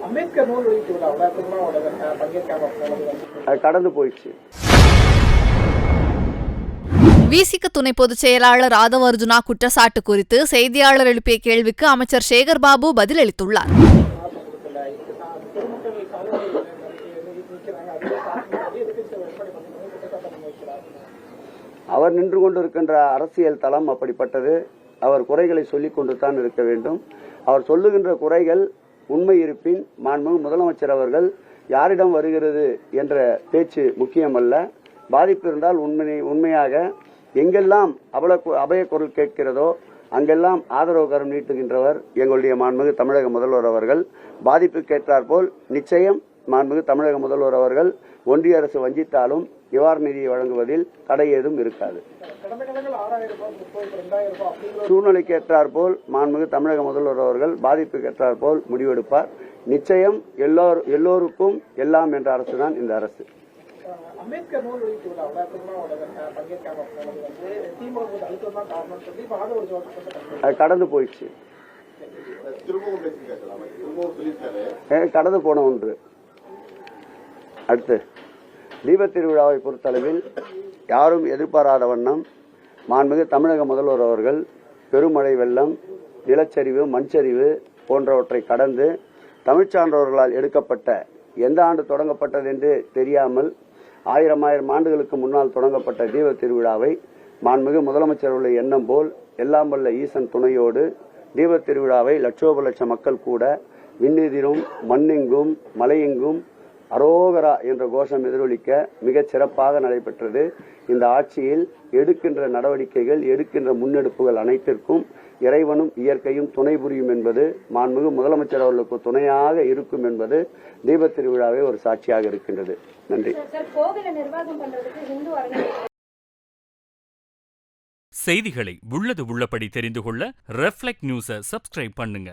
அம்பேத்கர் நூல் வெளியிட்டு விழாவில் திருமாவளவன் பங்கேற்காம போனது அது கடந்து போயிடுச்சு. விசிக துணை பொதுச் செயலாளர் ராதவ அர்ஜுனா குற்றச்சாட்டு குறித்து செய்தியாளர் எழுப்பிய கேள்விக்கு அமைச்சர் சேகர் பாபு பதிலளித்துள்ளார். அவர் நின்று கொண்டிருக்கின்ற அரசியல் தளம் அப்படிப்பட்டது. அவர் குறைகளை சொல்லிக் கொண்டு தான் இருக்க வேண்டும். அவர் சொல்லுகின்ற குறைகள் உண்மை இருப்பின் மாண்புமிகு முதலமைச்சர் அவர்கள் யாரிடம் வருகிறது என்ற பேச்சு முக்கியமல்ல. பாதிப்பு இருந்தால் உண்மையாக எங்கெல்லாம் அபய குரல் கேட்கிறதோ அங்கெல்லாம் ஆதரவு கரம் நீட்டுகின்றவர் எங்களுடைய மாண்புமிகு தமிழக முதல்வர் அவர்கள். பாதிப்புக்கேற்றார் போல் நிச்சயம் மாண்புமிகு தமிழக முதல்வர் அவர்கள் ஒன்றிய அரசு வஞ்சித்தாலும் நிவாரண நிதியை வழங்குவதில் தடை ஏதும் இருக்காது. சூழ்நிலைக்கு ஏற்றார் போல் மாண்புமிகு தமிழக முதல்வர் அவர்கள் பாதிப்புக்கு ஏற்றார் போல் முடிவெடுப்பார். நிச்சயம் எல்லோருக்கும் எல்லாம் என்ற அரசு தான் இந்த அரசு. அம்பேத்கர் நூல் வெளியிட்டு விழாவில் திருமாவளவன் பங்கேற்காம போனது திமுக அழுத்தம் தான் காரணம் சொல்லி அது கடந்து போயிடுச்சு. கடந்து போன ஒன்று. அடுத்து தீபத் திருவிழாவை பொறுத்தளவில் யாரும் எதிர்பாராத வண்ணம் மாண்புமிகு தமிழக முதல்வர் அவர்கள் பெருமழை வெள்ளம், நிலச்சரிவு, மண்சரிவு போன்றவற்றை கடந்து தமிழ்ச்சான்றவர்களால் எடுக்கப்பட்ட எந்த ஆண்டு தொடங்கப்பட்டது என்று தெரியாமல் ஆயிரம் ஆண்டுகளுக்கு முன்னால் தொடங்கப்பட்ட தீபத் திருவிழாவை மாண்புமிகு முதலமைச்சர்களுடைய எண்ணம் போல் எல்லாம் வல்ல ஈசன் துணையோடு தீபத் திருவிழாவை லட்சோப லட்சம் மக்கள் கூட விண்ணெதிரும் மண்ணெங்கும் மலையெங்கும் அரோகரா என்ற கோஷம் எதிரொலிக்க மிகச் சிறப்பாக நடைபெற்றது. இந்த ஆட்சியில் எடுக்கின்ற நடவடிக்கைகள், எடுக்கின்ற முன்னெடுப்புகள் அனைத்திற்கும் இறைவனும் இயற்கையும் துணை புரியும் என்பது, மாண்புமிகு முதலமைச்சர் அவர்களுக்கு துணையாக இருக்கும் என்பது தீபத் திருவிழாவே ஒரு சாட்சியாக இருக்கின்றது. நன்றி. செய்திகளை உள்ளது உள்ளபடி தெரிந்து கொள்ள ரெஃப்ளெக்ட் நியூஸை சப்ஸ்கிரைப் பண்ணுங்க.